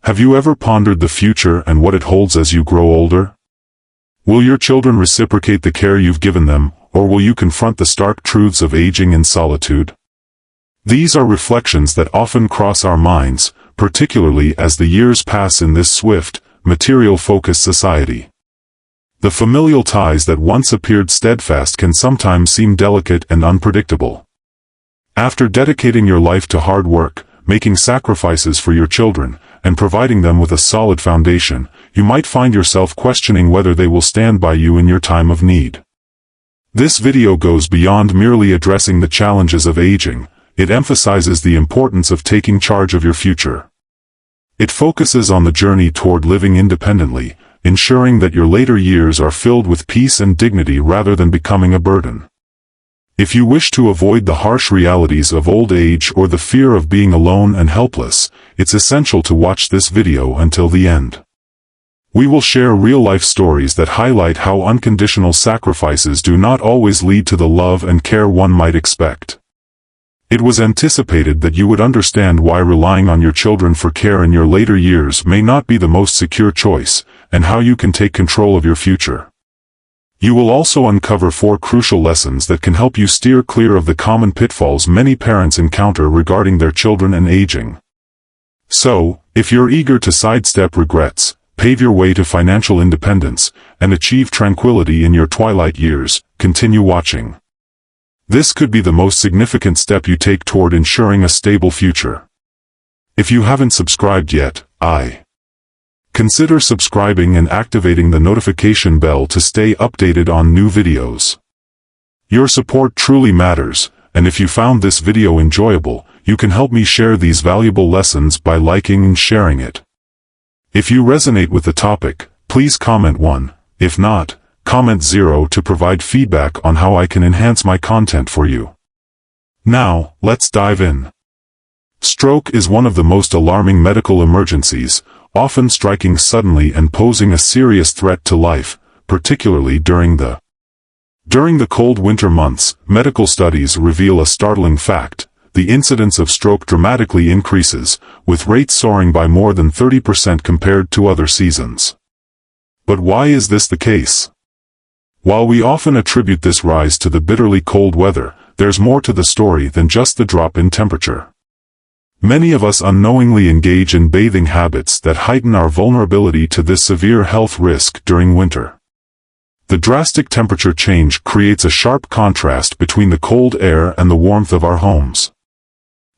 Have you ever pondered the future and what it holds as you grow older? Will your children reciprocate the care you've given them, or will you confront the stark truths of aging in solitude? These are reflections that often cross our minds, particularly as the years pass in this swift, material-focused society. The familial ties that once appeared steadfast can sometimes seem delicate and unpredictable. After dedicating your life to hard work, making sacrifices for your children, and providing them with a solid foundation, you might find yourself questioning whether they will stand by you in your time of need. This video goes beyond merely addressing the challenges of aging. It emphasizes the importance of taking charge of your future. It focuses on the journey toward living independently, ensuring that your later years are filled with peace and dignity rather than becoming a burden. If you wish to avoid the harsh realities of old age or the fear of being alone and helpless, it's essential to watch this video until the end. We will share real-life stories that highlight how unconditional sacrifices do not always lead to the love and care one might expect. It was anticipated that you would understand why relying on your children for care in your later years may not be the most secure choice, and how you can take control of your future. You will also uncover 4 crucial lessons that can help you steer clear of the common pitfalls many parents encounter regarding their children and aging. So, if you're eager to sidestep regrets, pave your way to financial independence, and achieve tranquility in your twilight years, continue watching. This could be the most significant step you take toward ensuring a stable future. If you haven't subscribed yet, consider subscribing and activating the notification bell to stay updated on new videos. Your support truly matters, and if you found this video enjoyable, you can help me share these valuable lessons by liking and sharing it. If you resonate with the topic, please comment 1, if not, comment 0 to provide feedback on how I can enhance my content for you. Now, let's dive in. Stroke is one of the most alarming medical emergencies, often striking suddenly and posing a serious threat to life, particularly during the cold winter months. Medical studies reveal a startling fact: the incidence of stroke dramatically increases, with rates soaring by more than 30% compared to other seasons. But why is this the case? While we often attribute this rise to the bitterly cold weather, there's more to the story than just the drop in temperature. Many of us unknowingly engage in bathing habits that heighten our vulnerability to this severe health risk during winter. The drastic temperature change creates a sharp contrast between the cold air and the warmth of our homes.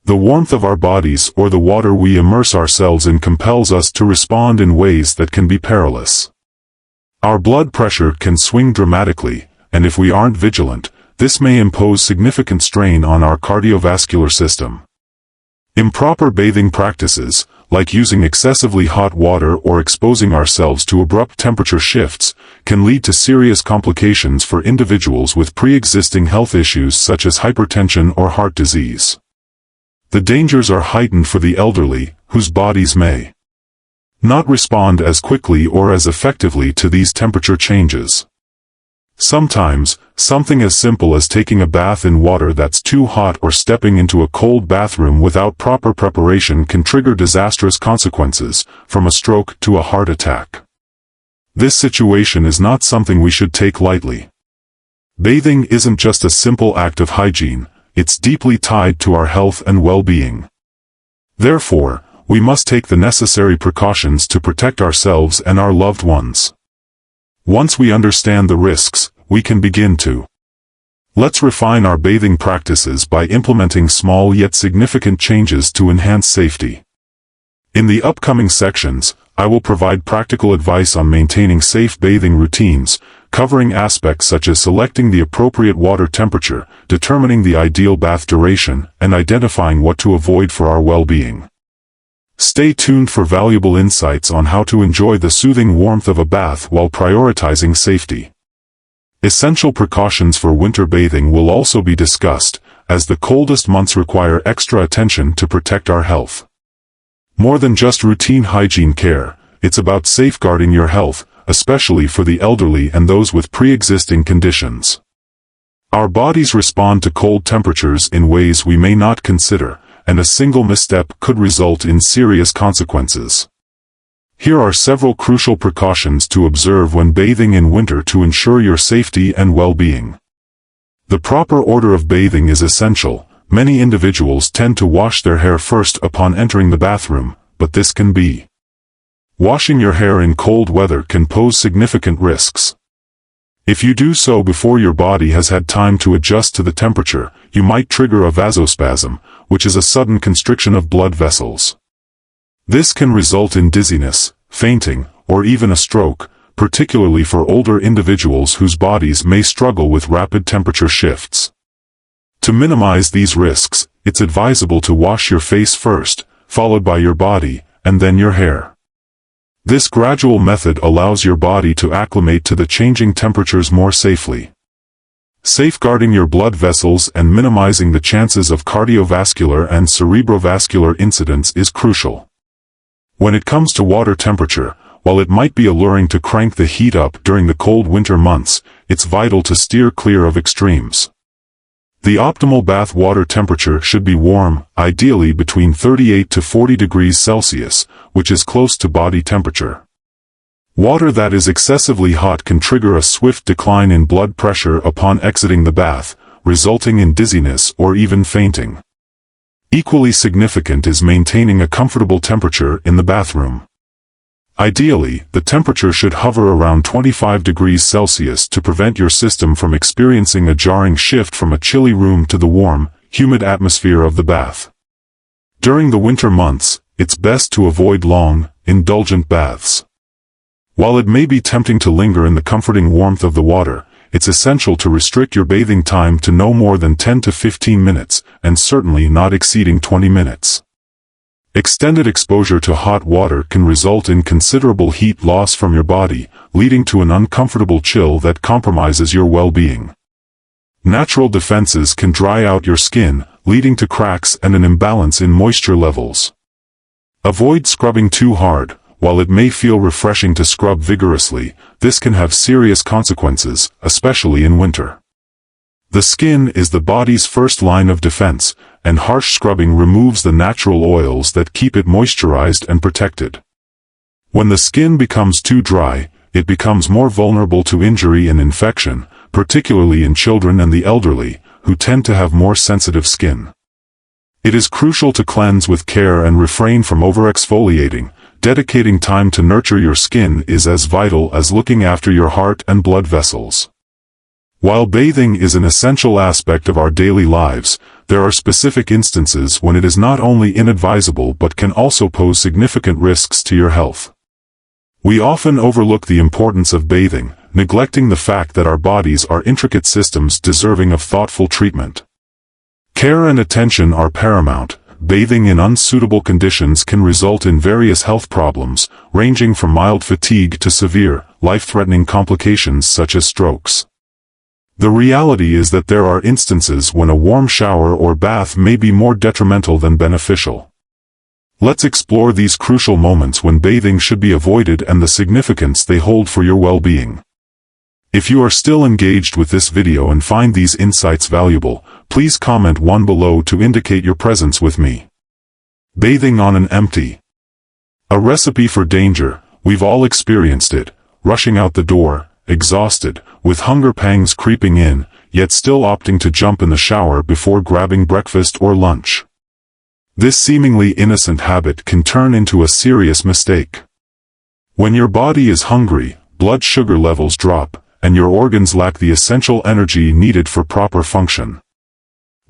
The warmth of our bodies or the water we immerse ourselves in compels us to respond in ways that can be perilous. Our blood pressure can swing dramatically, and if we aren't vigilant, this may impose significant strain on our cardiovascular system. Improper bathing practices, like using excessively hot water or exposing ourselves to abrupt temperature shifts, can lead to serious complications for individuals with pre-existing health issues such as hypertension or heart disease. The dangers are heightened for the elderly, whose bodies may not respond as quickly or as effectively to these temperature changes. Sometimes, something as simple as taking a bath in water that's too hot or stepping into a cold bathroom without proper preparation can trigger disastrous consequences, from a stroke to a heart attack. This situation is not something we should take lightly. Bathing isn't just a simple act of hygiene, it's deeply tied to our health and well-being. Therefore, we must take the necessary precautions to protect ourselves and our loved ones. Once we understand the risks, we can begin to. Let's refine our bathing practices by implementing small yet significant changes to enhance safety. In the upcoming sections, I will provide practical advice on maintaining safe bathing routines, covering aspects such as selecting the appropriate water temperature, determining the ideal bath duration, and identifying what to avoid for our well-being. Stay tuned for valuable insights on how to enjoy the soothing warmth of a bath while prioritizing safety. Essential precautions for winter bathing will also be discussed, as the coldest months require extra attention to protect our health. More than just routine hygiene care, it's about safeguarding your health, especially for the elderly and those with pre-existing conditions. Our bodies respond to cold temperatures in ways we may not consider, and a single misstep could result in serious consequences. Here are several crucial precautions to observe when bathing in winter to ensure your safety and well-being. The proper order of bathing is essential. Many individuals tend to wash their hair first upon entering the bathroom, but this can be. Washing your hair in cold weather can pose significant risks. If you do so before your body has had time to adjust to the temperature, you might trigger a vasospasm, which is a sudden constriction of blood vessels. This can result in dizziness, fainting, or even a stroke, particularly for older individuals whose bodies may struggle with rapid temperature shifts. To minimize these risks, it's advisable to wash your face first, followed by your body, and then your hair. This gradual method allows your body to acclimate to the changing temperatures more safely. Safeguarding your blood vessels and minimizing the chances of cardiovascular and cerebrovascular incidents is crucial. When it comes to water temperature, while it might be alluring to crank the heat up during the cold winter months, it's vital to steer clear of extremes. The optimal bath water temperature should be warm, ideally between 38 to 40 degrees Celsius, which is close to body temperature. Water that is excessively hot can trigger a swift decline in blood pressure upon exiting the bath, resulting in dizziness or even fainting. Equally significant is maintaining a comfortable temperature in the bathroom. Ideally, the temperature should hover around 25 degrees Celsius to prevent your system from experiencing a jarring shift from a chilly room to the warm, humid atmosphere of the bath. During the winter months, it's best to avoid long, indulgent baths. While it may be tempting to linger in the comforting warmth of the water, it's essential to restrict your bathing time to no more than 10 to 15 minutes, and certainly not exceeding 20 minutes. Extended exposure to hot water can result in considerable heat loss from your body, leading to an uncomfortable chill that compromises your well-being. Natural defenses can dry out your skin, leading to cracks and an imbalance in moisture levels. Avoid scrubbing too hard. While it may feel refreshing to scrub vigorously, this can have serious consequences, especially in winter. The skin is the body's first line of defense, and harsh scrubbing removes the natural oils that keep it moisturized and protected. When the skin becomes too dry, it becomes more vulnerable to injury and infection, particularly in children and the elderly, who tend to have more sensitive skin. It is crucial to cleanse with care and refrain from over-exfoliating. Dedicating time to nurture your skin is as vital as looking after your heart and blood vessels. While bathing is an essential aspect of our daily lives, there are specific instances when it is not only inadvisable but can also pose significant risks to your health. We often overlook the importance of bathing, neglecting the fact that our bodies are intricate systems deserving of thoughtful treatment. Care and attention are paramount. Bathing in unsuitable conditions can result in various health problems, ranging from mild fatigue to severe, life-threatening complications such as strokes. The reality is that there are instances when a warm shower or bath may be more detrimental than beneficial. Let's explore these crucial moments when bathing should be avoided and the significance they hold for your well-being. If you are still engaged with this video and find these insights valuable, please comment one below to indicate your presence with me. Bathing on an empty. A recipe for danger. We've all experienced it, rushing out the door, exhausted, with hunger pangs creeping in, yet still opting to jump in the shower before grabbing breakfast or lunch. This seemingly innocent habit can turn into a serious mistake. When your body is hungry, blood sugar levels drop, and your organs lack the essential energy needed for proper function.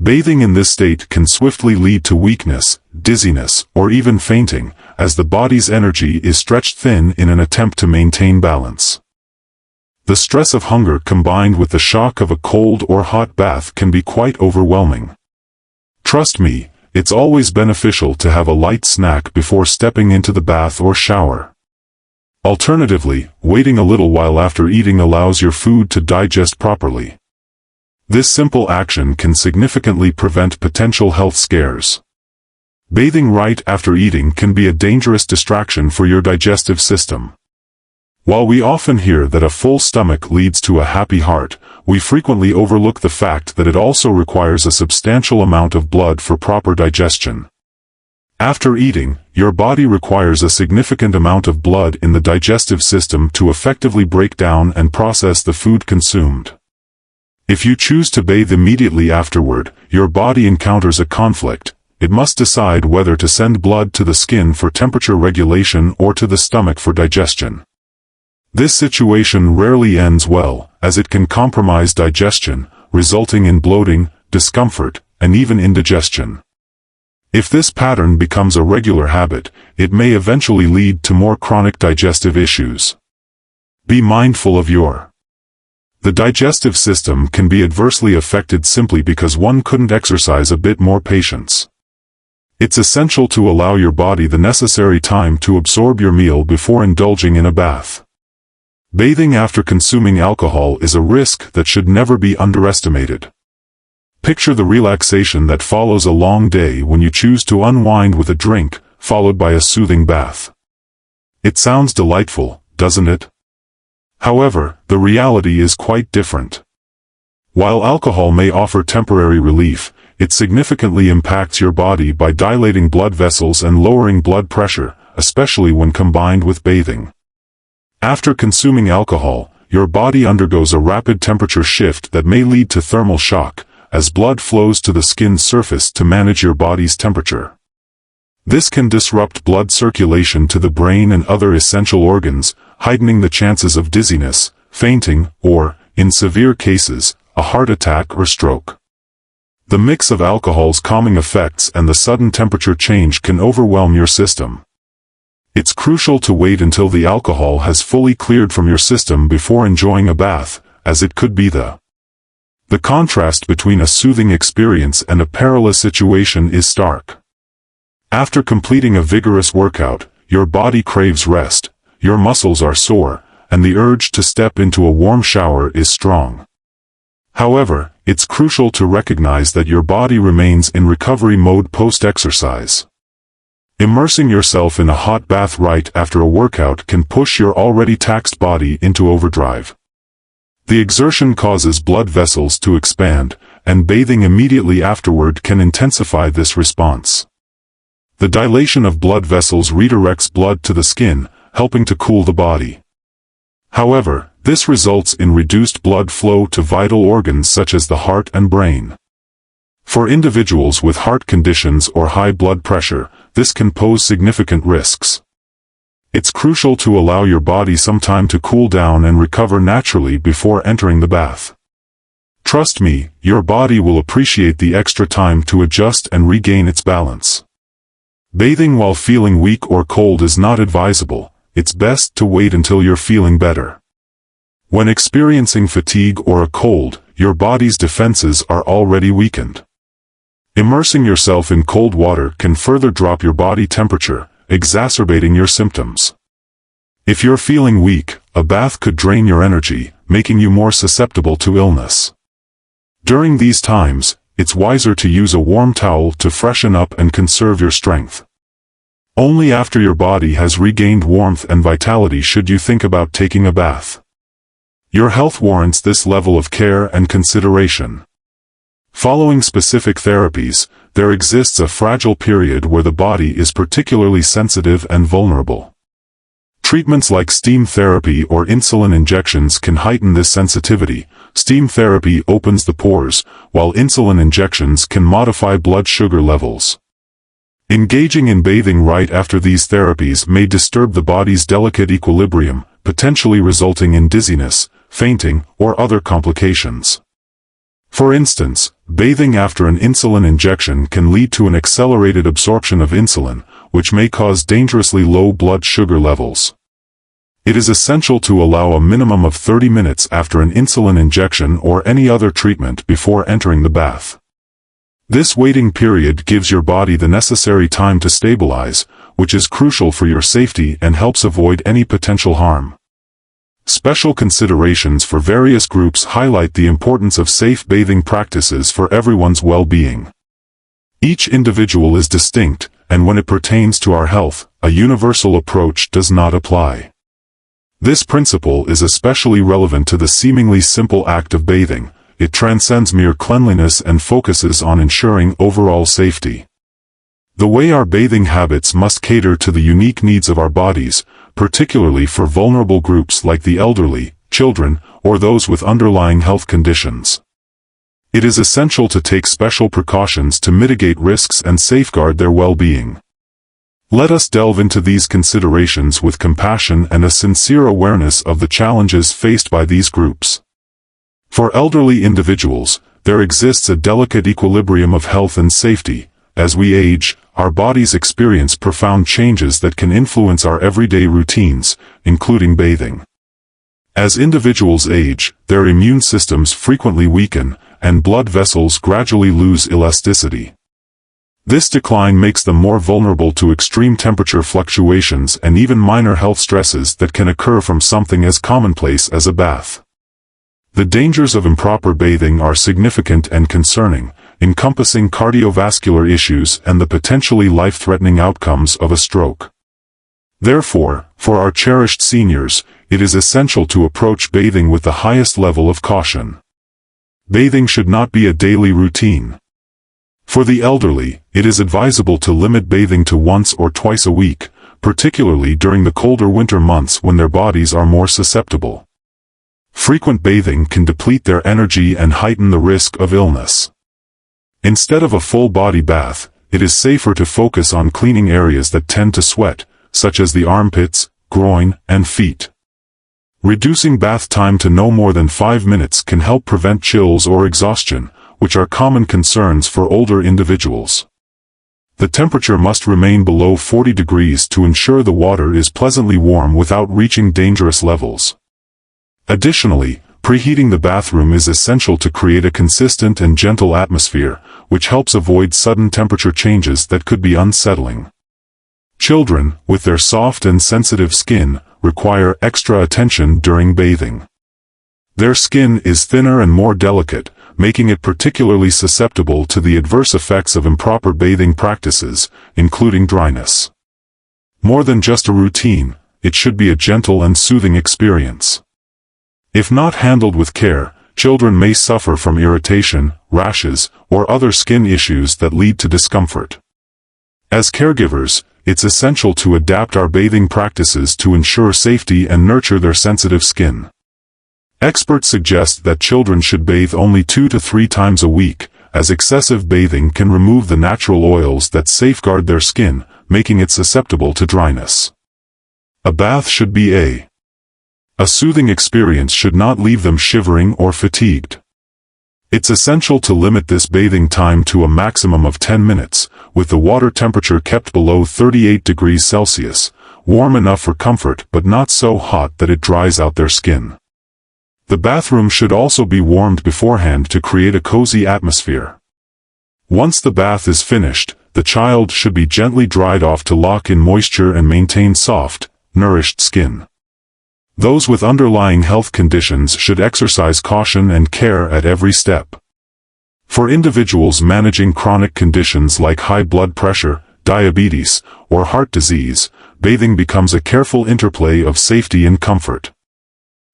Bathing in this state can swiftly lead to weakness, dizziness, or even fainting, as the body's energy is stretched thin in an attempt to maintain balance. The stress of hunger combined with the shock of a cold or hot bath can be quite overwhelming. Trust me, it's always beneficial to have a light snack before stepping into the bath or shower. Alternatively, waiting a little while after eating allows your food to digest properly. This simple action can significantly prevent potential health scares. Bathing right after eating can be a dangerous distraction for your digestive system. While we often hear that a full stomach leads to a happy heart, we frequently overlook the fact that it also requires a substantial amount of blood for proper digestion. After eating, your body requires a significant amount of blood in the digestive system to effectively break down and process the food consumed. If you choose to bathe immediately afterward, your body encounters a conflict. It must decide whether to send blood to the skin for temperature regulation or to the stomach for digestion. This situation rarely ends well, as it can compromise digestion, resulting in bloating, discomfort, and even indigestion. If this pattern becomes a regular habit, it may eventually lead to more chronic digestive issues. Be mindful of the digestive system can be adversely affected simply because one couldn't exercise a bit more patience. It's essential to allow your body the necessary time to absorb your meal before indulging in a bath. Bathing after consuming alcohol is a risk that should never be underestimated. Picture the relaxation that follows a long day when you choose to unwind with a drink, followed by a soothing bath. It sounds delightful, doesn't it? However, the reality is quite different. While alcohol may offer temporary relief, it significantly impacts your body by dilating blood vessels and lowering blood pressure, especially when combined with bathing. After consuming alcohol, your body undergoes a rapid temperature shift that may lead to thermal shock, as blood flows to the skin's surface to manage your body's temperature. This can disrupt blood circulation to the brain and other essential organs, heightening the chances of dizziness, fainting, or, in severe cases, a heart attack or stroke. The mix of alcohol's calming effects and the sudden temperature change can overwhelm your system. It's crucial to wait until the alcohol has fully cleared from your system before enjoying a bath, as it could be the contrast between a soothing experience and a perilous situation is stark. After completing a vigorous workout, your body craves rest, your muscles are sore, and the urge to step into a warm shower is strong. However, it's crucial to recognize that your body remains in recovery mode post-exercise. Immersing yourself in a hot bath right after a workout can push your already taxed body into overdrive. The exertion causes blood vessels to expand, and bathing immediately afterward can intensify this response. The dilation of blood vessels redirects blood to the skin, helping to cool the body. However, this results in reduced blood flow to vital organs such as the heart and brain. For individuals with heart conditions or high blood pressure, this can pose significant risks. It's crucial to allow your body some time to cool down and recover naturally before entering the bath. Trust me, your body will appreciate the extra time to adjust and regain its balance. Bathing while feeling weak or cold is not advisable. It's best to wait until you're feeling better. When experiencing fatigue or a cold, your body's defenses are already weakened. Immersing yourself in cold water can further drop your body temperature, exacerbating your symptoms. If you're feeling weak, a bath could drain your energy, making you more susceptible to illness. During these times, it's wiser to use a warm towel to freshen up and conserve your strength. Only after your body has regained warmth and vitality should you think about taking a bath. Your health warrants this level of care and consideration. Following specific therapies, there exists a fragile period where the body is particularly sensitive and vulnerable. Treatments like steam therapy or insulin injections can heighten this sensitivity. Steam therapy opens the pores, while insulin injections can modify blood sugar levels. Engaging in bathing right after these therapies may disturb the body's delicate equilibrium, potentially resulting in dizziness, fainting, or other complications. For instance, bathing after an insulin injection can lead to an accelerated absorption of insulin, which may cause dangerously low blood sugar levels. It is essential to allow a minimum of 30 minutes after an insulin injection or any other treatment before entering the bath. This waiting period gives your body the necessary time to stabilize, which is crucial for your safety and helps avoid any potential harm. Special considerations for various groups highlight the importance of safe bathing practices for everyone's well-being. Each individual is distinct, and when it pertains to our health, a universal approach does not apply. This principle is especially relevant to the seemingly simple act of bathing. It transcends mere cleanliness and focuses on ensuring overall safety. The way our bathing habits must cater to the unique needs of our bodies, particularly for vulnerable groups like the elderly, children, or those with underlying health conditions. It is essential to take special precautions to mitigate risks and safeguard their well-being. Let us delve into these considerations with compassion and a sincere awareness of the challenges faced by these groups. For elderly individuals, there exists a delicate equilibrium of health and safety. As we age, our bodies experience profound changes that can influence our everyday routines, including bathing. As individuals age, their immune systems frequently weaken, and blood vessels gradually lose elasticity. This decline makes them more vulnerable to extreme temperature fluctuations and even minor health stresses that can occur from something as commonplace as a bath. The dangers of improper bathing are significant and concerning, encompassing cardiovascular issues and the potentially life-threatening outcomes of a stroke. Therefore, for our cherished seniors, it is essential to approach bathing with the highest level of caution. Bathing should not be a daily routine. For the elderly, it is advisable to limit bathing to once or twice a week, particularly during the colder winter months when their bodies are more susceptible. Frequent bathing can deplete their energy and heighten the risk of illness. Instead of a full-body bath, it is safer to focus on cleaning areas that tend to sweat, such as the armpits, groin, and feet. Reducing bath time to no more than 5 minutes can help prevent chills or exhaustion, which are common concerns for older individuals. The temperature must remain below 40 degrees to ensure the water is pleasantly warm without reaching dangerous levels. Additionally, preheating the bathroom is essential to create a consistent and gentle atmosphere, which helps avoid sudden temperature changes that could be unsettling. Children, with their soft and sensitive skin, require extra attention during bathing. Their skin is thinner and more delicate, making it particularly susceptible to the adverse effects of improper bathing practices, including dryness. More than just a routine, it should be a gentle and soothing experience. If not handled with care, children may suffer from irritation, rashes, or other skin issues that lead to discomfort. As caregivers, it's essential to adapt our bathing practices to ensure safety and nurture their sensitive skin. Experts suggest that children should bathe only 2 to 3 times a week, as excessive bathing can remove the natural oils that safeguard their skin, making it susceptible to dryness. A bath should be a soothing experience, should not leave them shivering or fatigued. It's essential to limit this bathing time to a maximum of 10 minutes, with the water temperature kept below 38 degrees Celsius, warm enough for comfort but not so hot that it dries out their skin. The bathroom should also be warmed beforehand to create a cozy atmosphere. Once the bath is finished, the child should be gently dried off to lock in moisture and maintain soft, nourished skin. Those with underlying health conditions should exercise caution and care at every step. For individuals managing chronic conditions like high blood pressure, diabetes, or heart disease, bathing becomes a careful interplay of safety and comfort.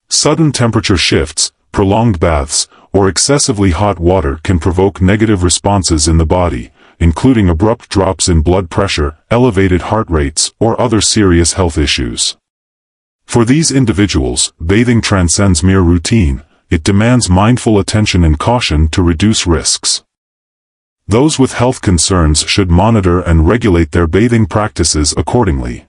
Sudden temperature shifts, prolonged baths, or excessively hot water can provoke negative responses in the body, including abrupt drops in blood pressure, elevated heart rates, or other serious health issues. For these individuals, bathing transcends mere routine. It demands mindful attention and caution to reduce risks. Those with health concerns should monitor and regulate their bathing practices accordingly.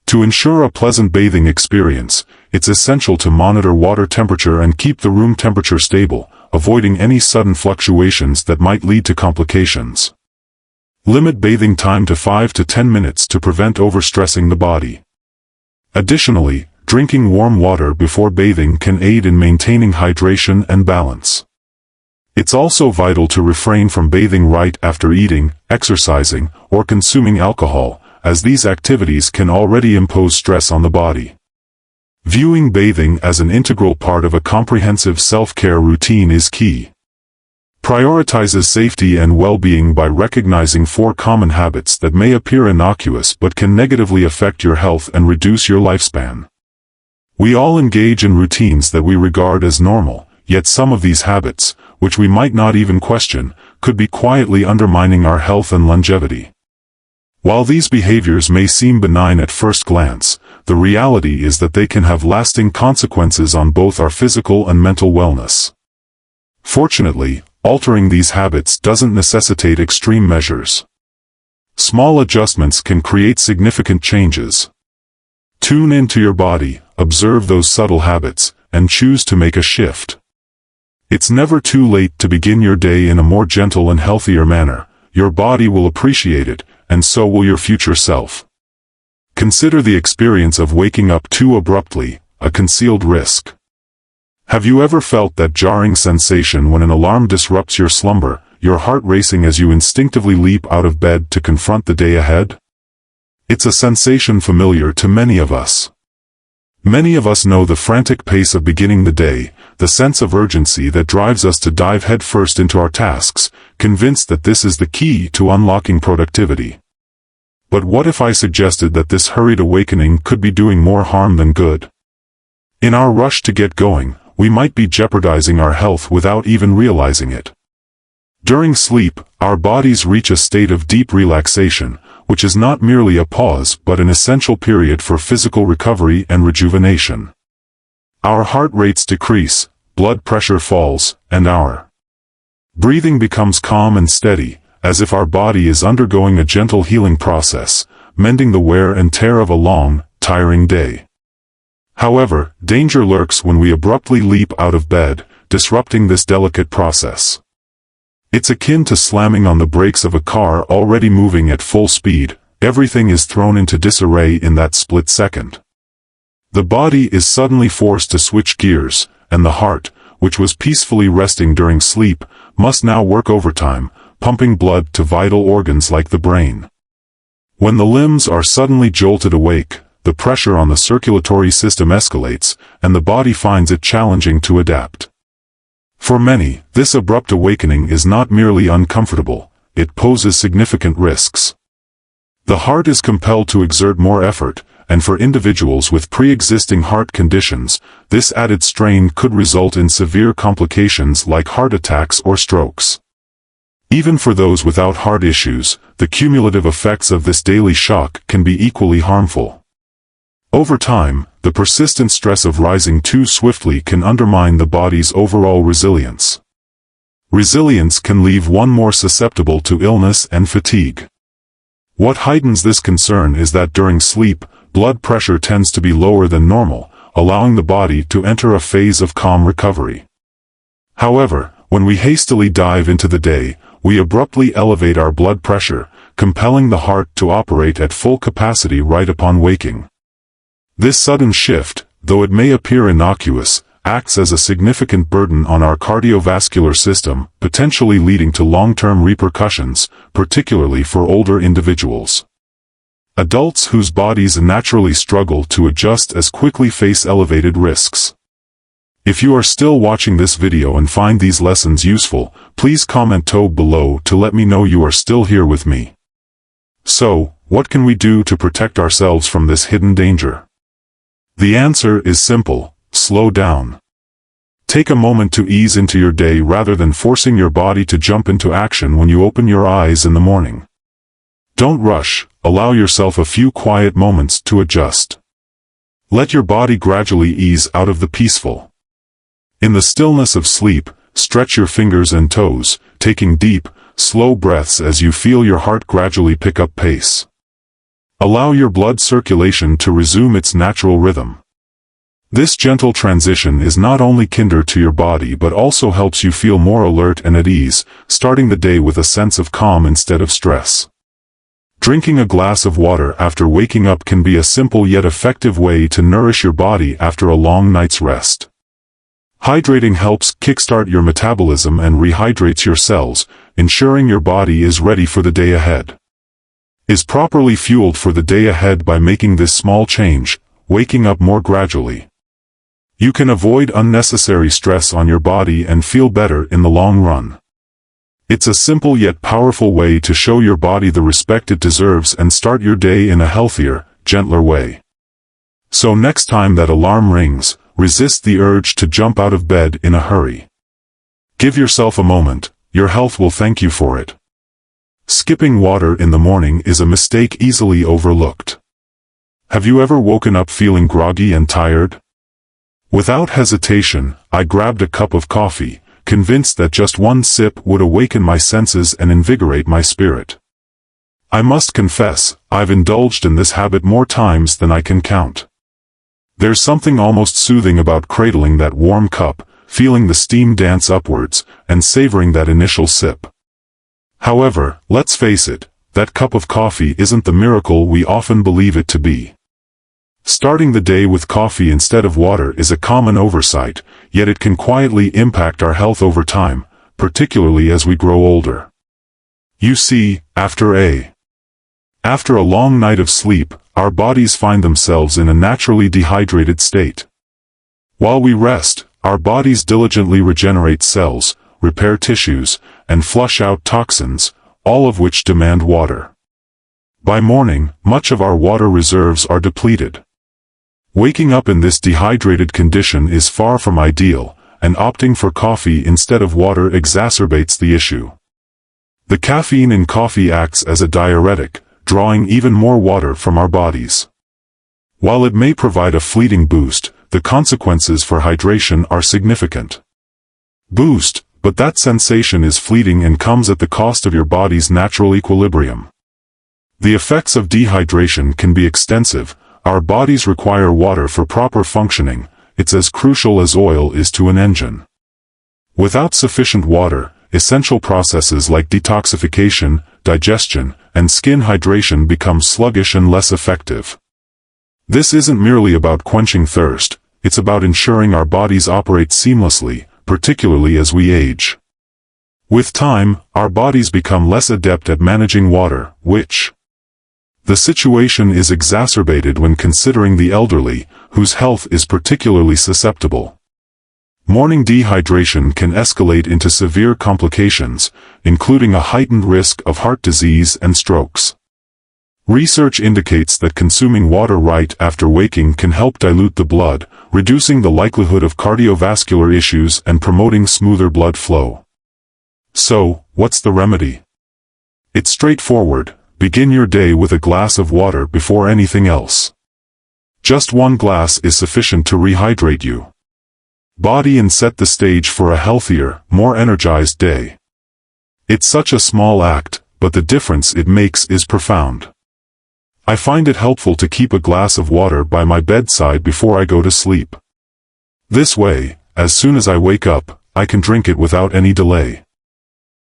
To ensure a pleasant bathing experience, it's essential to monitor water temperature and keep the room temperature stable, avoiding any sudden fluctuations that might lead to complications. Limit bathing time to 5 to 10 minutes to prevent overstressing the body. Additionally, drinking warm water before bathing can aid in maintaining hydration and balance. It's also vital to refrain from bathing right after eating, exercising, or consuming alcohol, as these activities can already impose stress on the body. Viewing bathing as an integral part of a comprehensive self-care routine is key. Prioritizes safety and well-being by recognizing 4 common habits that may appear innocuous but can negatively affect your health and reduce your lifespan. We all engage in routines that we regard as normal, yet some of these habits, which we might not even question, could be quietly undermining our health and longevity. While these behaviors may seem benign at first glance, the reality is that they can have lasting consequences on both our physical and mental wellness. Fortunately, altering these habits doesn't necessitate extreme measures. Small adjustments can create significant changes. Tune into your body, observe those subtle habits, and choose to make a shift. It's never too late to begin your day in a more gentle and healthier manner. Your body will appreciate it, and so will your future self. Consider the experience of waking up too abruptly, a concealed risk. Have you ever felt that jarring sensation when an alarm disrupts your slumber, your heart racing as you instinctively leap out of bed to confront the day ahead? It's a sensation familiar to many of us. Many of us know the frantic pace of beginning the day, the sense of urgency that drives us to dive headfirst into our tasks, convinced that this is the key to unlocking productivity. But what if I suggested that this hurried awakening could be doing more harm than good? In our rush to get going, we might be jeopardizing our health without even realizing it. During sleep, our bodies reach a state of deep relaxation, which is not merely a pause but an essential period for physical recovery and rejuvenation. Our heart rates decrease, blood pressure falls, and our breathing becomes calm and steady, as if our body is undergoing a gentle healing process, mending the wear and tear of a long, tiring day. However, danger lurks when we abruptly leap out of bed, disrupting this delicate process. It's akin to slamming on the brakes of a car already moving at full speed. Everything is thrown into disarray in that split second. The body is suddenly forced to switch gears, and the heart, which was peacefully resting during sleep, must now work overtime, pumping blood to vital organs like the brain. When the limbs are suddenly jolted awake, the pressure on the circulatory system escalates, and the body finds it challenging to adapt. For many, this abrupt awakening is not merely uncomfortable, it poses significant risks. The heart is compelled to exert more effort, and for individuals with pre-existing heart conditions, this added strain could result in severe complications like heart attacks or strokes. Even for those without heart issues, the cumulative effects of this daily shock can be equally harmful. Over time, the persistent stress of rising too swiftly can undermine the body's overall resilience. Resilience can leave one more susceptible to illness and fatigue. What heightens this concern is that during sleep, blood pressure tends to be lower than normal, allowing the body to enter a phase of calm recovery. However, when we hastily dive into the day, we abruptly elevate our blood pressure, compelling the heart to operate at full capacity right upon waking. This sudden shift, though it may appear innocuous, acts as a significant burden on our cardiovascular system, potentially leading to long-term repercussions, particularly for older individuals. Adults whose bodies naturally struggle to adjust as quickly face elevated risks. If you are still watching this video and find these lessons useful, please comment below to let me know you are still here with me. So, what can we do to protect ourselves from this hidden danger? The answer is simple: slow down. Take a moment to ease into your day rather than forcing your body to jump into action when you open your eyes in the morning. Don't rush, allow yourself a few quiet moments to adjust. Let your body gradually ease out of the peaceful. In the stillness of sleep, stretch your fingers and toes, taking deep, slow breaths as you feel your heart gradually pick up pace. Allow your blood circulation to resume its natural rhythm. This gentle transition is not only kinder to your body but also helps you feel more alert and at ease, starting the day with a sense of calm instead of stress. Drinking a glass of water after waking up can be a simple yet effective way to nourish your body after a long night's rest. Hydrating helps kickstart your metabolism and rehydrates your cells, ensuring your body is ready for the day ahead. Is properly fueled for the day ahead by making this small change, waking up more gradually. You can avoid unnecessary stress on your body and feel better in the long run. It's a simple yet powerful way to show your body the respect it deserves and start your day in a healthier, gentler way. So next time that alarm rings, resist the urge to jump out of bed in a hurry. Give yourself a moment, your health will thank you for it. Skipping water in the morning is a mistake easily overlooked. Have you ever woken up feeling groggy and tired? Without hesitation, I grabbed a cup of coffee, convinced that just one sip would awaken my senses and invigorate my spirit. I must confess, I've indulged in this habit more times than I can count. There's something almost soothing about cradling that warm cup, feeling the steam dance upwards, and savoring that initial sip. However, let's face it, that cup of coffee isn't the miracle we often believe it to be. Starting the day with coffee instead of water is a common oversight, yet it can quietly impact our health over time, particularly as we grow older. You see, after a long night of sleep, our bodies find themselves in a naturally dehydrated state. While we rest, our bodies diligently regenerate cells, repair tissues, and flush out toxins, all of which demand water. By morning, much of our water reserves are depleted. Waking up in this dehydrated condition is far from ideal, and opting for coffee instead of water exacerbates the issue. The caffeine in coffee acts as a diuretic, drawing even more water from our bodies. While it may provide a fleeting boost, the consequences for hydration are significant. Boost, but that sensation is fleeting and comes at the cost of your body's natural equilibrium. The effects of dehydration can be extensive. Our bodies require water for proper functioning. It's as crucial as oil is to an engine. Without sufficient water, essential processes like detoxification, digestion, and skin hydration become sluggish and less effective. This isn't merely about quenching thirst, it's about ensuring our bodies operate seamlessly, particularly as we age. With time, our bodies become less adept at managing water, the situation is exacerbated when considering the elderly, whose health is particularly susceptible. Morning dehydration can escalate into severe complications, including a heightened risk of heart disease and strokes. Research indicates that consuming water right after waking can help dilute the blood, reducing the likelihood of cardiovascular issues and promoting smoother blood flow. So, what's the remedy? It's straightforward. Begin your day with a glass of water before anything else. Just one glass is sufficient to rehydrate you. Body and set the stage for a healthier, more energized day. It's such a small act, but the difference it makes is profound. I find it helpful to keep a glass of water by my bedside before I go to sleep. This way, as soon as I wake up, I can drink it without any delay.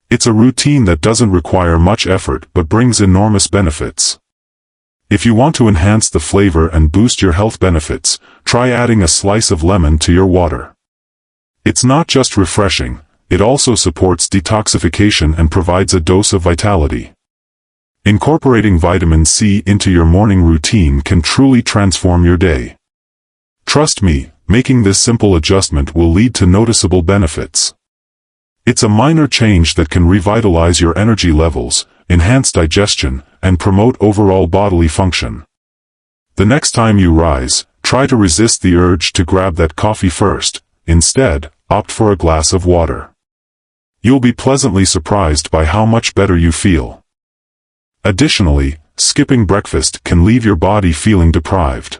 It's a routine that doesn't require much effort but brings enormous benefits. If you want to enhance the flavor and boost your health benefits, try adding a slice of lemon to your water. It's not just refreshing, it also supports detoxification and provides a dose of vitality. Incorporating vitamin C into your morning routine can truly transform your day. Trust me, making this simple adjustment will lead to noticeable benefits. It's a minor change that can revitalize your energy levels, enhance digestion, and promote overall bodily function. The next time you rise, try to resist the urge to grab that coffee first. Instead, opt for a glass of water. You'll be pleasantly surprised by how much better you feel. Additionally, skipping breakfast can leave your body feeling deprived.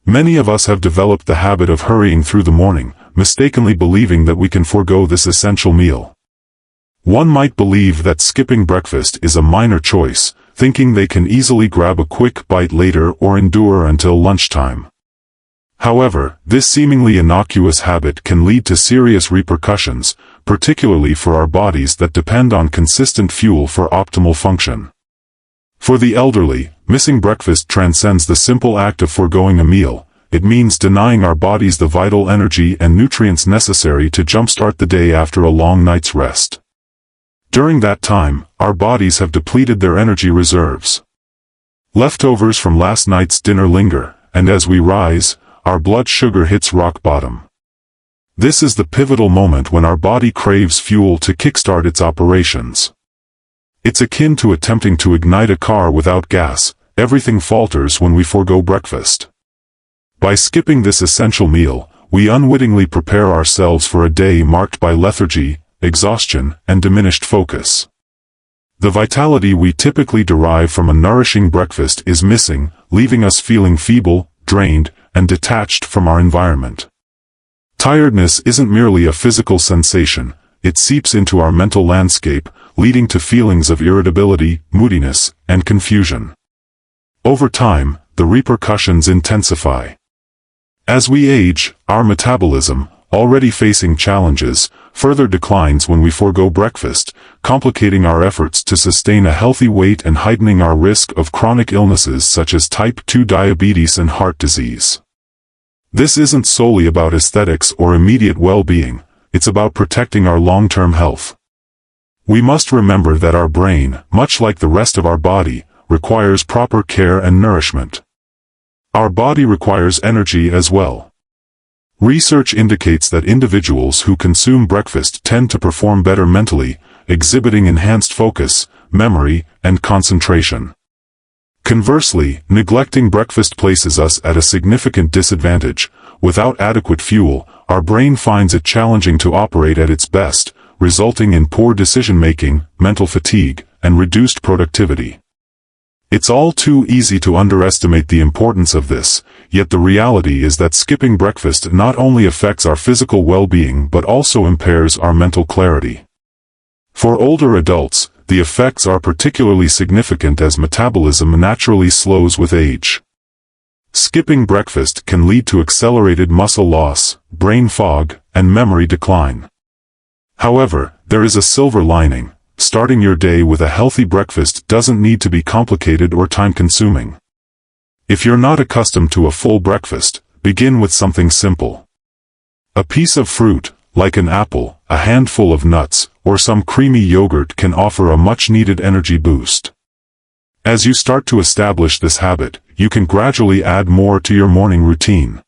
Many of us have developed the habit of hurrying through the morning, mistakenly believing that we can forego this essential meal. One might believe that skipping breakfast is a minor choice, thinking they can easily grab a quick bite later or endure until lunchtime. However, this seemingly innocuous habit can lead to serious repercussions, particularly for our bodies that depend on consistent fuel for optimal function. For the elderly, missing breakfast transcends the simple act of foregoing a meal. It means denying our bodies the vital energy and nutrients necessary to jumpstart the day after a long night's rest. During that time, our bodies have depleted their energy reserves. Leftovers from last night's dinner linger, and as we rise, our blood sugar hits rock bottom. This is the pivotal moment when our body craves fuel to kickstart its operations. It's akin to attempting to ignite a car without gas. Everything falters when we forego breakfast. By skipping this essential meal, we unwittingly prepare ourselves for a day marked by lethargy, exhaustion, and diminished focus. The vitality we typically derive from a nourishing breakfast is missing, leaving us feeling feeble, drained, and detached from our environment. Tiredness isn't merely a physical sensation, it seeps into our mental landscape, leading to feelings of irritability, moodiness, and confusion. Over time, the repercussions intensify. As we age, our metabolism, already facing challenges, further declines when we forego breakfast, complicating our efforts to sustain a healthy weight and heightening our risk of chronic illnesses such as type 2 diabetes and heart disease. This isn't solely about aesthetics or immediate well-being, it's about protecting our long-term health. We must remember that our brain, much like the rest of our body, requires proper care and nourishment. Our body requires energy as well. Research indicates that individuals who consume breakfast tend to perform better mentally, exhibiting enhanced focus, memory, and concentration. Conversely, neglecting breakfast places us at a significant disadvantage. Without adequate fuel, our brain finds it challenging to operate at its best, resulting in poor decision-making, mental fatigue, and reduced productivity. It's all too easy to underestimate the importance of this, yet the reality is that skipping breakfast not only affects our physical well-being but also impairs our mental clarity. For older adults, the effects are particularly significant as metabolism naturally slows with age. Skipping breakfast can lead to accelerated muscle loss, brain fog, and memory decline. However, there is a silver lining. Starting your day with a healthy breakfast doesn't need to be complicated or time-consuming. If you're not accustomed to a full breakfast, begin with something simple. A piece of fruit, like an apple, a handful of nuts, or some creamy yogurt can offer a much-needed energy boost. As you start to establish this habit, you can gradually add more to your morning routine.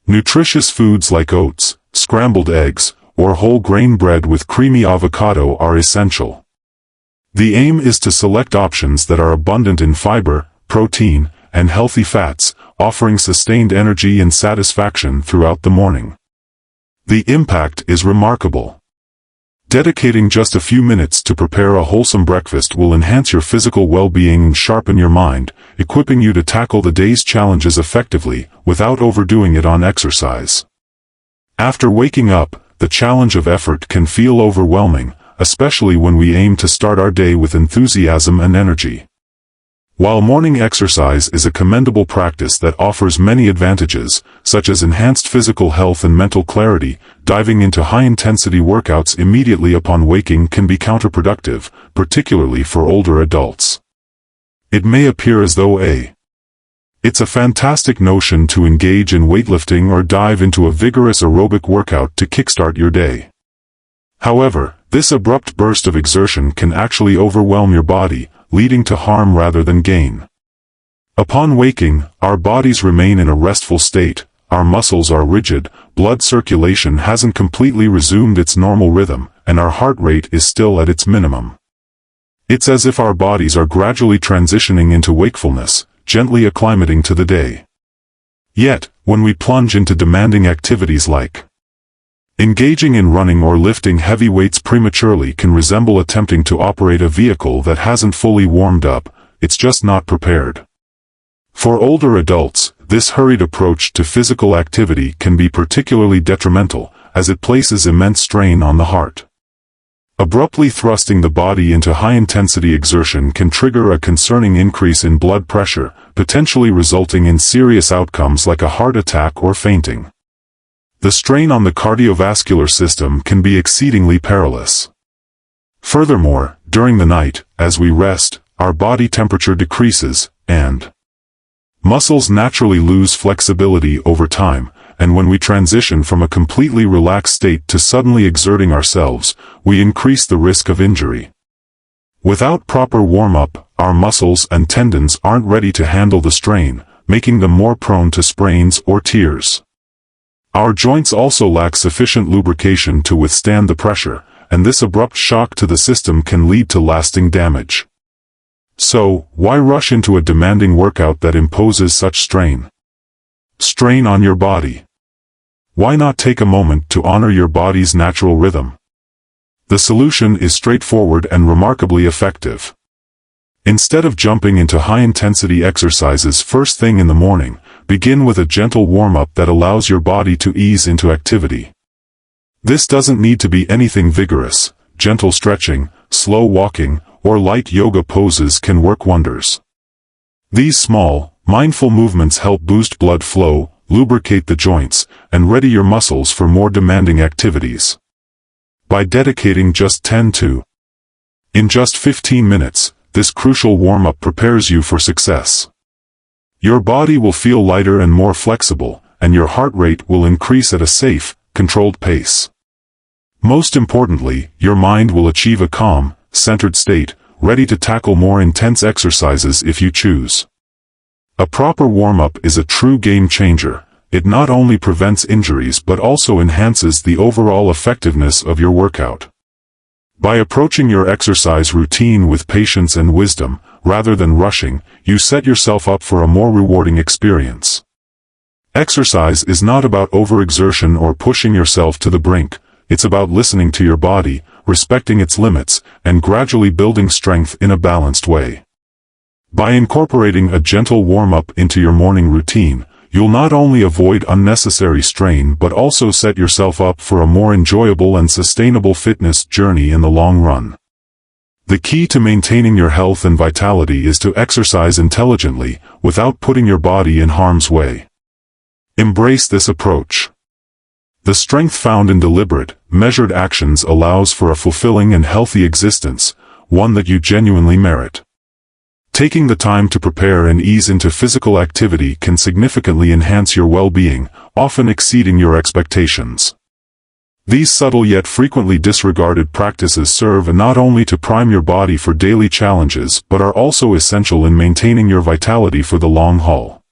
Nutritious foods like oats, scrambled eggs, or whole grain bread with creamy avocado are essential. The aim is to select options that are abundant in fiber, protein, and healthy fats, offering sustained energy and satisfaction throughout the morning. The impact is remarkable. Dedicating just a few minutes to prepare a wholesome breakfast will enhance your physical well-being and sharpen your mind, equipping you to tackle the day's challenges effectively, without overdoing it on exercise. After waking up, the challenge of effort can feel overwhelming, especially when we aim to start our day with enthusiasm and energy. While morning exercise is a commendable practice that offers many advantages, such as enhanced physical health and mental clarity, diving into high-intensity workouts immediately upon waking can be counterproductive, particularly for older adults. It may appear as though it's a fantastic notion to engage in weightlifting or dive into a vigorous aerobic workout to kickstart your day. However, this abrupt burst of exertion can actually overwhelm your body, leading to harm rather than gain. Upon waking, our bodies remain in a restful state, our muscles are rigid, blood circulation hasn't completely resumed its normal rhythm, and our heart rate is still at its minimum. It's as if our bodies are gradually transitioning into wakefulness, gently acclimating to the day. Yet, when we plunge into demanding activities like engaging in running or lifting heavy weights prematurely can resemble attempting to operate a vehicle that hasn't fully warmed up, it's just not prepared. For older adults, this hurried approach to physical activity can be particularly detrimental, as it places immense strain on the heart. Abruptly thrusting the body into high-intensity exertion can trigger a concerning increase in blood pressure, potentially resulting in serious outcomes like a heart attack or fainting. The strain on the cardiovascular system can be exceedingly perilous. Furthermore, during the night, as we rest, our body temperature decreases, and muscles naturally lose flexibility over time, and when we transition from a completely relaxed state to suddenly exerting ourselves, we increase the risk of injury. Without proper warm-up, our muscles and tendons aren't ready to handle the strain, making them more prone to sprains or tears. Our joints also lack sufficient lubrication to withstand the pressure, and this abrupt shock to the system can lead to lasting damage. So, why rush into a demanding workout that imposes such strain on your body? Why not take a moment to honor your body's natural rhythm? The solution is straightforward and remarkably effective. Instead of jumping into high-intensity exercises first thing in the morning, begin with a gentle warm-up that allows your body to ease into activity. This doesn't need to be anything vigorous. Gentle stretching, slow walking, or light yoga poses can work wonders. These small, mindful movements help boost blood flow, lubricate the joints, and ready your muscles for more demanding activities. By dedicating just 10 to in just 15 minutes, this crucial warm-up prepares you for success. Your body will feel lighter and more flexible, and your heart rate will increase at a safe, controlled pace. Most importantly, your mind will achieve a calm, centered state, ready to tackle more intense exercises if you choose. A proper warm-up is a true game changer. It not only prevents injuries but also enhances the overall effectiveness of your workout. By approaching your exercise routine with patience and wisdom, rather than rushing, you set yourself up for a more rewarding experience. Exercise is not about overexertion or pushing yourself to the brink. It's about listening to your body, respecting its limits, and gradually building strength in a balanced way. By incorporating a gentle warm-up into your morning routine, you'll not only avoid unnecessary strain but also set yourself up for a more enjoyable and sustainable fitness journey in the long run. The key to maintaining your health and vitality is to exercise intelligently, without putting your body in harm's way. Embrace this approach. The strength found in deliberate, measured actions allows for a fulfilling and healthy existence, one that you genuinely merit. Taking the time to prepare and ease into physical activity can significantly enhance your well-being, often exceeding your expectations. These subtle yet frequently disregarded practices serve not only to prime your body for daily challenges but are also essential in maintaining your vitality for the long haul.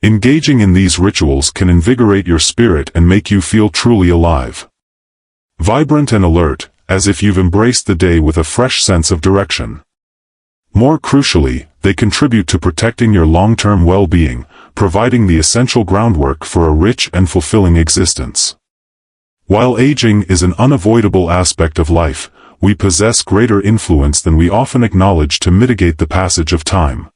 Engaging in these rituals can invigorate your spirit and make you feel truly alive. Vibrant and alert, as if you've embraced the day with a fresh sense of direction. More crucially, they contribute to protecting your long-term well-being, providing the essential groundwork for a rich and fulfilling existence. While aging is an unavoidable aspect of life, we possess greater influence than we often acknowledge to mitigate the passage of time.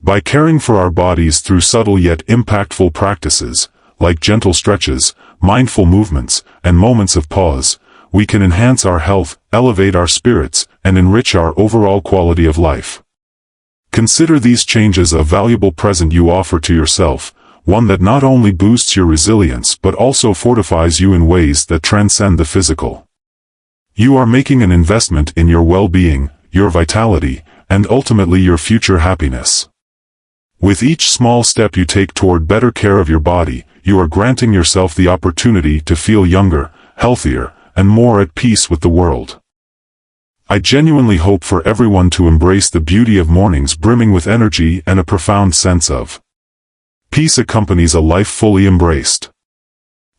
By caring for our bodies through subtle yet impactful practices, like gentle stretches, mindful movements, and moments of pause, we can enhance our health, elevate our spirits, and enrich our overall quality of life. Consider these changes a valuable present you offer to yourself, one that not only boosts your resilience but also fortifies you in ways that transcend the physical. You are making an investment in your well-being, your vitality, and ultimately your future happiness. With each small step you take toward better care of your body, you are granting yourself the opportunity to feel younger, healthier, and more at peace with the world. I genuinely hope for everyone to embrace the beauty of mornings brimming with energy and a profound sense of peace accompanies a life fully embraced.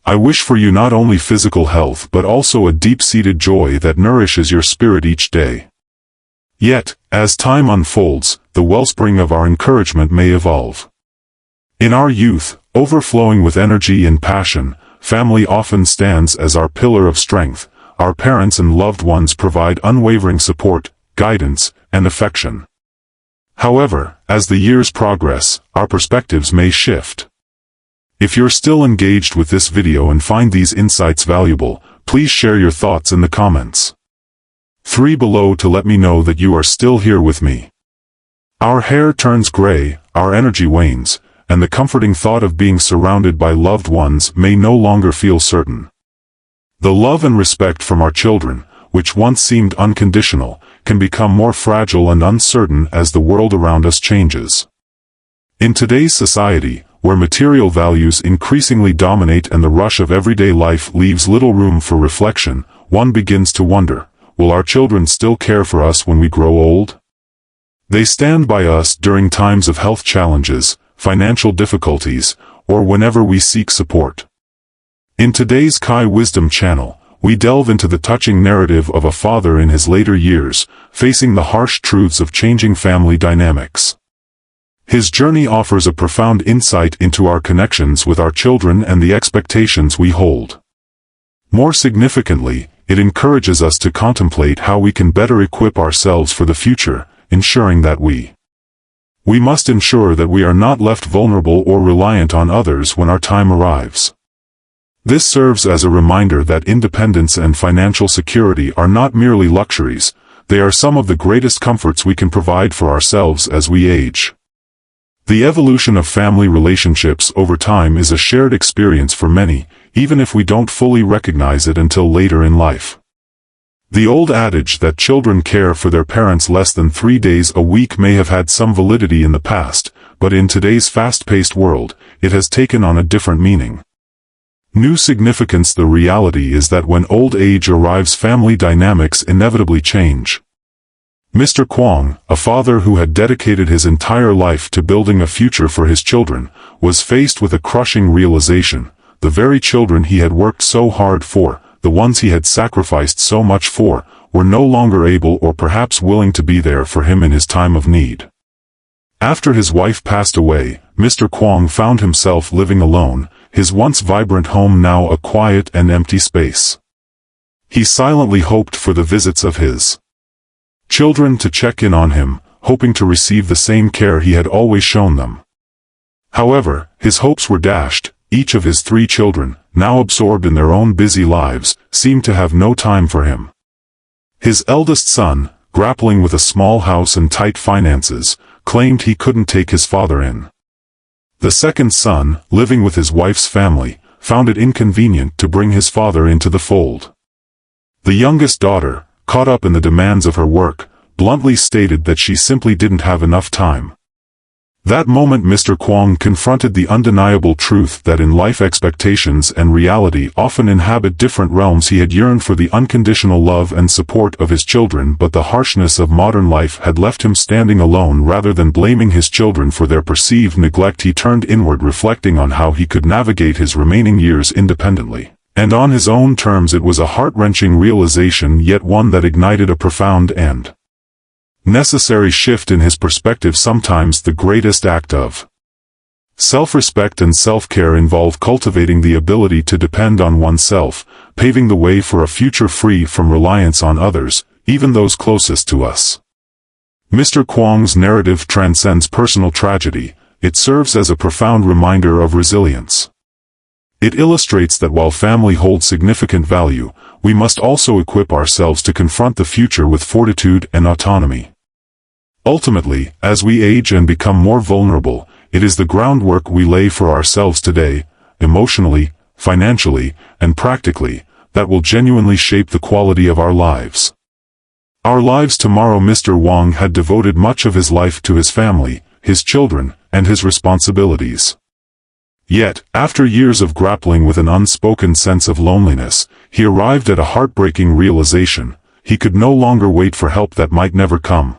I wish for you not only physical health but also a deep-seated joy that nourishes your spirit each day. Yet, as time unfolds, the wellspring of our encouragement may evolve. In our youth, overflowing with energy and passion, family often stands as our pillar of strength. Our parents and loved ones provide unwavering support, guidance, and affection. However, as the years progress, our perspectives may shift. If you're still engaged with this video and find these insights valuable, please share your thoughts in the comments. 3 below to let me know that you are still here with me. Our hair turns gray, our energy wanes, and the comforting thought of being surrounded by loved ones may no longer feel certain. The love and respect from our children, which once seemed unconditional, can become more fragile and uncertain as the world around us changes. In today's society, where material values increasingly dominate and the rush of everyday life leaves little room for reflection, one begins to wonder, will our children still care for us when we grow old? They stand by us during times of health challenges, financial difficulties, or whenever we seek support. In today's Kai Wisdom channel, we delve into the touching narrative of a father in his later years, facing the harsh truths of changing family dynamics. His journey offers a profound insight into our connections with our children and the expectations we hold. More significantly, it encourages us to contemplate how we can better equip ourselves for the future, ensuring that we must ensure that we are not left vulnerable or reliant on others when our time arrives. This serves as a reminder that independence and financial security are not merely luxuries, they are some of the greatest comforts we can provide for ourselves as we age. The evolution of family relationships over time is a shared experience for many, even if we don't fully recognize it until later in life. The old adage that children care for their parents less than 3 days a week may have had some validity in the past, but in today's fast-paced world, it has taken on a different meaning. New significance. The reality is that when old age arrives, family dynamics inevitably change. Mr. Kwong, a father who had dedicated his entire life to building a future for his children, was faced with a crushing realization: the very children he had worked so hard for, the ones he had sacrificed so much for, were no longer able or perhaps willing to be there for him in his time of need. After his wife passed away, Mr. Kwong found himself living alone, his once vibrant home now a quiet and empty space. He silently hoped for the visits of his children to check in on him, hoping to receive the same care he had always shown them. However, his hopes were dashed. Each of his 3 children, now absorbed in their own busy lives, seemed to have no time for him. His eldest son, grappling with a small house and tight finances, claimed he couldn't take his father in. The second son, living with his wife's family, found it inconvenient to bring his father into the fold. The youngest daughter, caught up in the demands of her work, bluntly stated that she simply didn't have enough time. That moment Mr. Kwong confronted the undeniable truth that in life expectations and reality often inhabit different realms. He had yearned for the unconditional love and support of his children, but the harshness of modern life had left him standing alone. Rather than blaming his children for their perceived neglect, he turned inward, reflecting on how he could navigate his remaining years independently, and on his own terms. It was a heart-wrenching realization, yet one that ignited a profound and necessary shift in his perspective. Sometimes the greatest act of self-respect and self-care involve cultivating the ability to depend on oneself, paving the way for a future free from reliance on others, even those closest to us. Mr. Kwong's narrative transcends personal tragedy. It serves as a profound reminder of resilience. It illustrates that while family holds significant value, we must also equip ourselves to confront the future with fortitude and autonomy. Ultimately, as we age and become more vulnerable, it is the groundwork we lay for ourselves today, emotionally, financially, and practically, that will genuinely shape the quality of our lives. Our lives tomorrow. Mr. Wong had devoted much of his life to his family, his children, and his responsibilities. Yet, after years of grappling with an unspoken sense of loneliness, he arrived at a heartbreaking realization: he could no longer wait for help that might never come.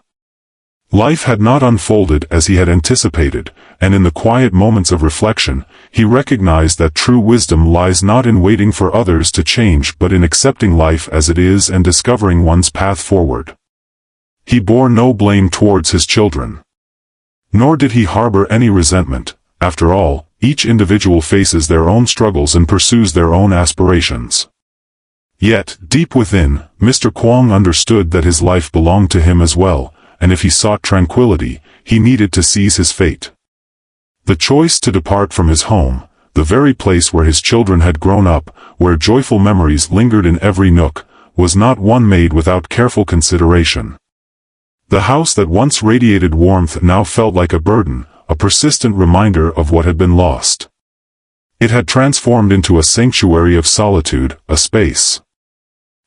Life had not unfolded as he had anticipated, and in the quiet moments of reflection, he recognized that true wisdom lies not in waiting for others to change but in accepting life as it is and discovering one's path forward. He bore no blame towards his children. Nor did he harbor any resentment. After all, each individual faces their own struggles and pursues their own aspirations. Yet, deep within, Mr. Kwong understood that his life belonged to him as well, and if he sought tranquility, he needed to seize his fate. The choice to depart from his home, the very place where his children had grown up, where joyful memories lingered in every nook, was not one made without careful consideration. The house that once radiated warmth now felt like a burden, a persistent reminder of what had been lost. It had transformed into a sanctuary of solitude, a space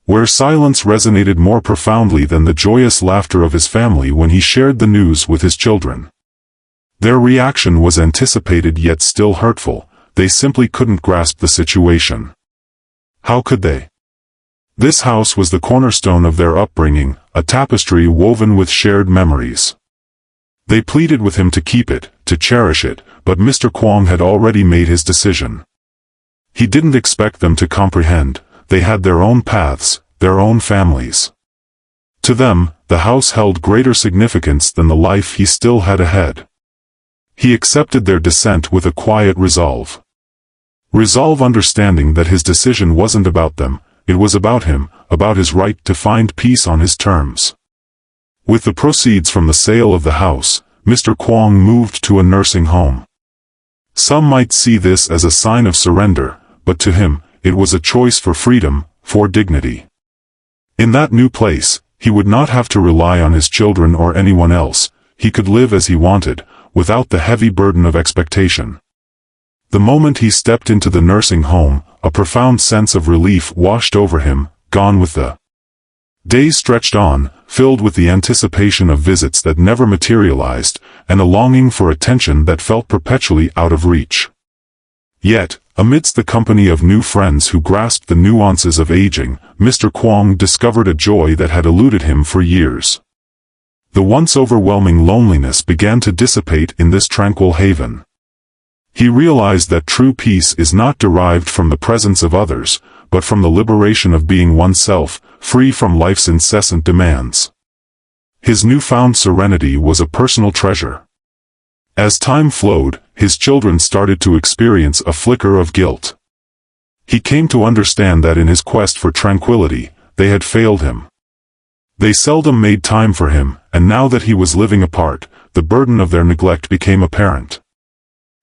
where silence resonated more profoundly than the joyous laughter of his family when he shared the news with his children. Their reaction was anticipated yet still hurtful. They simply couldn't grasp the situation. How could they? This house was the cornerstone of their upbringing, a tapestry woven with shared memories. They pleaded with him to keep it, to cherish it, but Mr. Kwong had already made his decision. He didn't expect them to comprehend. They had their own paths, their own families. To them, the house held greater significance than the life he still had ahead. He accepted their dissent with a quiet resolve. Resolve, understanding that his decision wasn't about them, it was about him, about his right to find peace on his terms. With the proceeds from the sale of the house, Mr. Kwong moved to a nursing home. Some might see this as a sign of surrender, but to him, it was a choice for freedom, for dignity. In that new place, he would not have to rely on his children or anyone else. He could live as he wanted, without the heavy burden of expectation. The moment he stepped into the nursing home, a profound sense of relief washed over him, gone with the days stretched on, filled with the anticipation of visits that never materialized, and a longing for attention that felt perpetually out of reach. Yet, amidst the company of new friends who grasped the nuances of aging, Mr. Kwong discovered a joy that had eluded him for years. The once overwhelming loneliness began to dissipate in this tranquil haven. He realized that true peace is not derived from the presence of others, but from the liberation of being oneself, free from life's incessant demands. His newfound serenity was a personal treasure. As time flowed, his children started to experience a flicker of guilt. He came to understand that in his quest for tranquility, they had failed him. They seldom made time for him, and now that he was living apart, the burden of their neglect became apparent.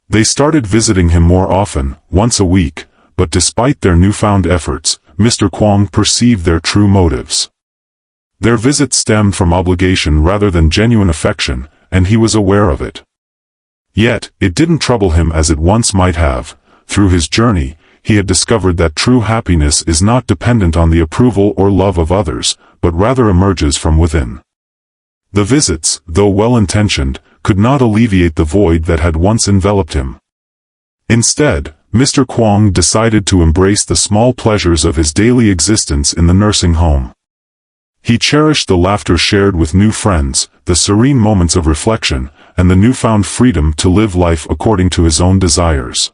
They started visiting him more often, once a week, but despite their newfound efforts, Mr. Kwong perceived their true motives. Their visits stemmed from obligation rather than genuine affection, and he was aware of it. Yet, it didn't trouble him as it once might have. Through his journey, he had discovered that true happiness is not dependent on the approval or love of others, but rather emerges from within. The visits, though well-intentioned, could not alleviate the void that had once enveloped him. Instead, Mr. Kwong decided to embrace the small pleasures of his daily existence in the nursing home. He cherished the laughter shared with new friends, the serene moments of reflection, and the newfound freedom to live life according to his own desires.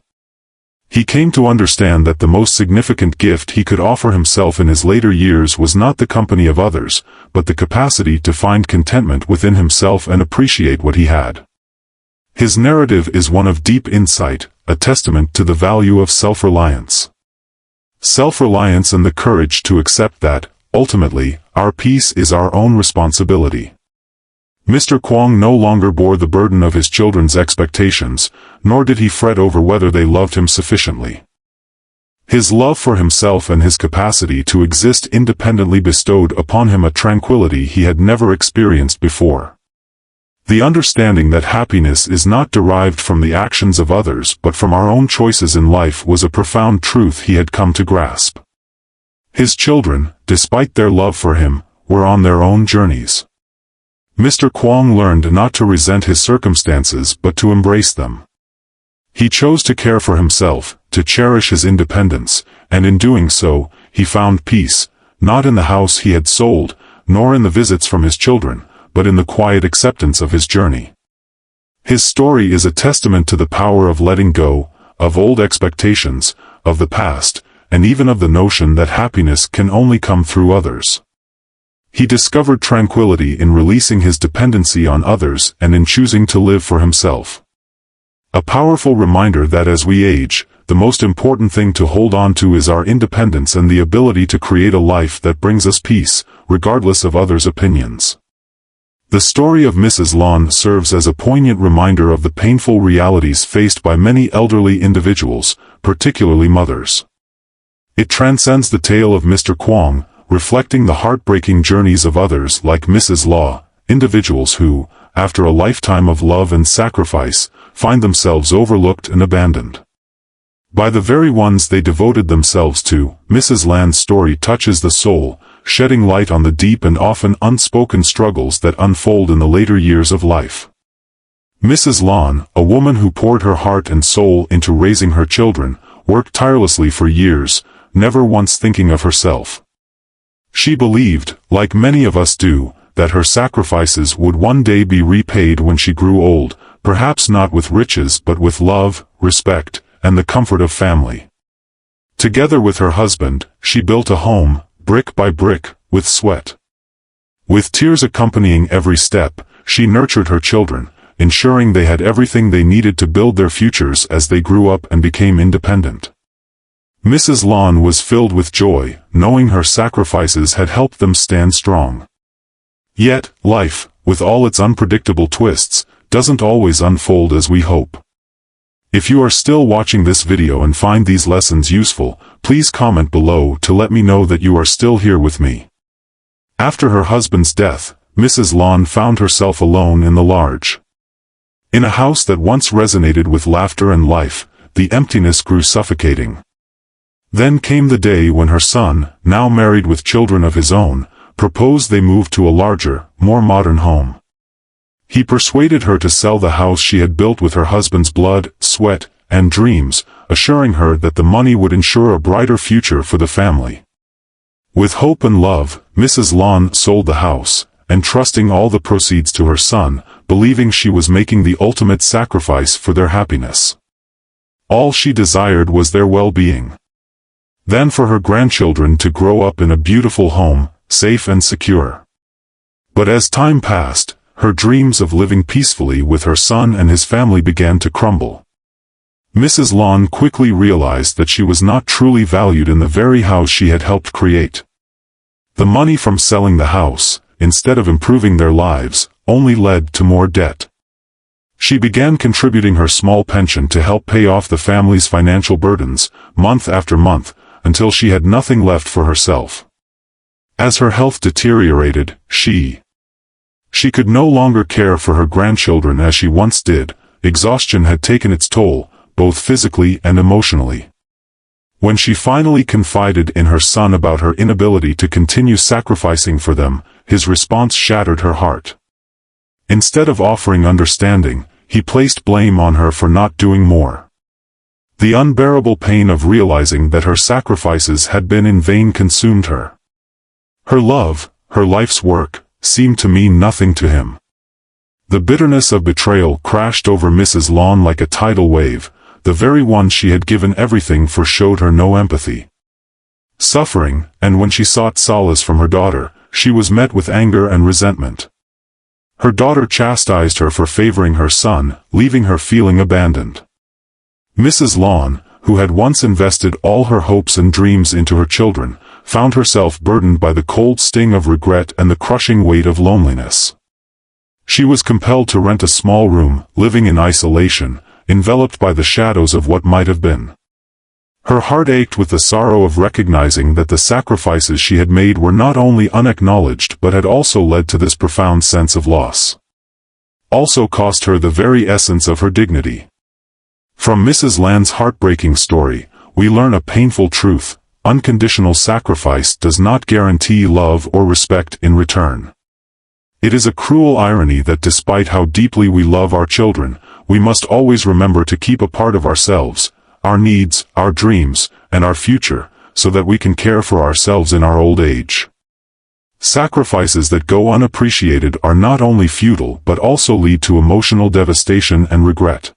He came to understand that the most significant gift he could offer himself in his later years was not the company of others, but the capacity to find contentment within himself and appreciate what he had. His narrative is one of deep insight, a testament to the value of self-reliance. Self-reliance and the courage to accept that, ultimately, our peace is our own responsibility. Mr. Kwong no longer bore the burden of his children's expectations, nor did he fret over whether they loved him sufficiently. His love for himself and his capacity to exist independently bestowed upon him a tranquility he had never experienced before. The understanding that happiness is not derived from the actions of others but from our own choices in life was a profound truth he had come to grasp. His children, despite their love for him, were on their own journeys. Mr. Kwong learned not to resent his circumstances but to embrace them. He chose to care for himself, to cherish his independence, and in doing so, he found peace, not in the house he had sold, nor in the visits from his children, but in the quiet acceptance of his journey. His story is a testament to the power of letting go, of old expectations, of the past, and even of the notion that happiness can only come through others. He discovered tranquility in releasing his dependency on others and in choosing to live for himself. A powerful reminder that as we age, the most important thing to hold on to is our independence and the ability to create a life that brings us peace, regardless of others' opinions. The story of Mrs. Lon serves as a poignant reminder of the painful realities faced by many elderly individuals, particularly mothers. It transcends the tale of Mr. Kwong, reflecting the heartbreaking journeys of others like Mrs. Law, individuals who, after a lifetime of love and sacrifice, find themselves overlooked and abandoned by the very ones they devoted themselves to. Mrs. Lan's story touches the soul, shedding light on the deep and often unspoken struggles that unfold in the later years of life. Mrs. Lon, a woman who poured her heart and soul into raising her children, worked tirelessly for years, never once thinking of herself. She believed, like many of us do, that her sacrifices would one day be repaid when she grew old, perhaps not with riches but with love, respect, and the comfort of family. Together with her husband, she built a home, brick by brick, with sweat. With tears accompanying every step, she nurtured her children, ensuring they had everything they needed to build their futures as they grew up and became independent. Mrs. Lon was filled with joy, knowing her sacrifices had helped them stand strong. Yet, life, with all its unpredictable twists, doesn't always unfold as we hope. If you are still watching this video and find these lessons useful, please comment below to let me know that you are still here with me. After her husband's death, Mrs. Lon found herself alone in a house that once resonated with laughter and life. The emptiness grew suffocating. Then came the day when her son, now married with children of his own, proposed they move to a larger, more modern home. He persuaded her to sell the house she had built with her husband's blood, sweat, and dreams, assuring her that the money would ensure a brighter future for the family. With hope and love, Mrs. Lon sold the house, entrusting all the proceeds to her son, believing she was making the ultimate sacrifice for their happiness. All she desired was their well-being. Then for her grandchildren to grow up in a beautiful home, safe and secure. But as time passed, her dreams of living peacefully with her son and his family began to crumble. Mrs. Lon quickly realized that she was not truly valued in the very house she had helped create. The money from selling the house, instead of improving their lives, only led to more debt. She began contributing her small pension to help pay off the family's financial burdens, month after month, until she had nothing left for herself. As her health deteriorated, she could no longer care for her grandchildren as she once did. Exhaustion had taken its toll, both physically and emotionally. When she finally confided in her son about her inability to continue sacrificing for them, his response shattered her heart. Instead of offering understanding, he placed blame on her for not doing more. The unbearable pain of realizing that her sacrifices had been in vain consumed her. Her love, her life's work, seemed to mean nothing to him. The bitterness of betrayal crashed over Mrs. Lon like a tidal wave. The very one she had given everything for showed her no empathy. Suffering, and when she sought solace from her daughter, she was met with anger and resentment. Her daughter chastised her for favoring her son, leaving her feeling abandoned. Mrs. Lon, who had once invested all her hopes and dreams into her children, found herself burdened by the cold sting of regret and the crushing weight of loneliness. She was compelled to rent a small room, living in isolation, enveloped by the shadows of what might have been. Her heart ached with the sorrow of recognizing that the sacrifices she had made were not only unacknowledged but had also led to this profound sense of loss. Also cost her the very essence of her dignity. From Mrs. Lon's heartbreaking story, we learn a painful truth: unconditional sacrifice does not guarantee love or respect in return. It is a cruel irony that despite how deeply we love our children, we must always remember to keep a part of ourselves, our needs, our dreams, and our future, so that we can care for ourselves in our old age. Sacrifices that go unappreciated are not only futile but also lead to emotional devastation and regret.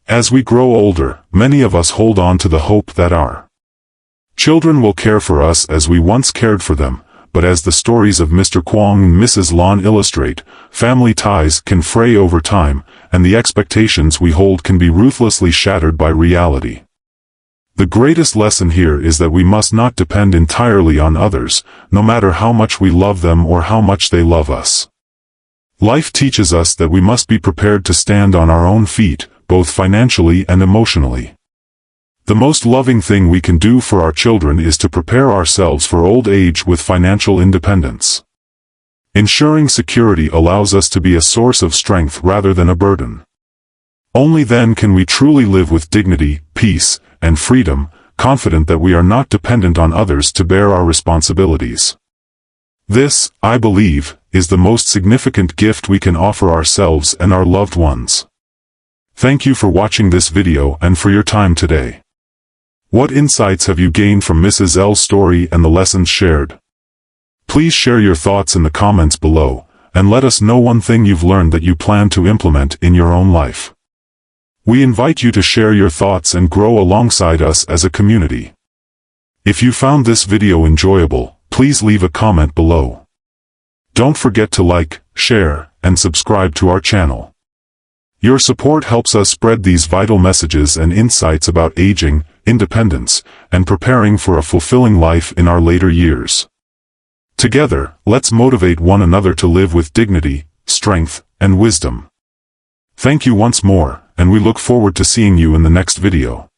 As we grow older, many of us hold on to the hope that our children will care for us as we once cared for them, but as the stories of Mr. Kwong and Mrs. Lon illustrate, family ties can fray over time, and the expectations we hold can be ruthlessly shattered by reality. The greatest lesson here is that we must not depend entirely on others, no matter how much we love them or how much they love us. Life teaches us that we must be prepared to stand on our own feet, both financially and emotionally. The most loving thing we can do for our children is to prepare ourselves for old age with financial independence. Ensuring security allows us to be a source of strength rather than a burden. Only then can we truly live with dignity, peace, and freedom, confident that we are not dependent on others to bear our responsibilities. This, I believe, is the most significant gift we can offer ourselves and our loved ones. Thank you for watching this video and for your time today. What insights have you gained from Mrs. L's story and the lessons shared? Please share your thoughts in the comments below, and let us know one thing you've learned that you plan to implement in your own life. We invite you to share your thoughts and grow alongside us as a community. If you found this video enjoyable, please leave a comment below. Don't forget to like, share, and subscribe to our channel. Your support helps us spread these vital messages and insights about aging, independence, and preparing for a fulfilling life in our later years. Together, let's motivate one another to live with dignity, strength, and wisdom. Thank you once more, and we look forward to seeing you in the next video.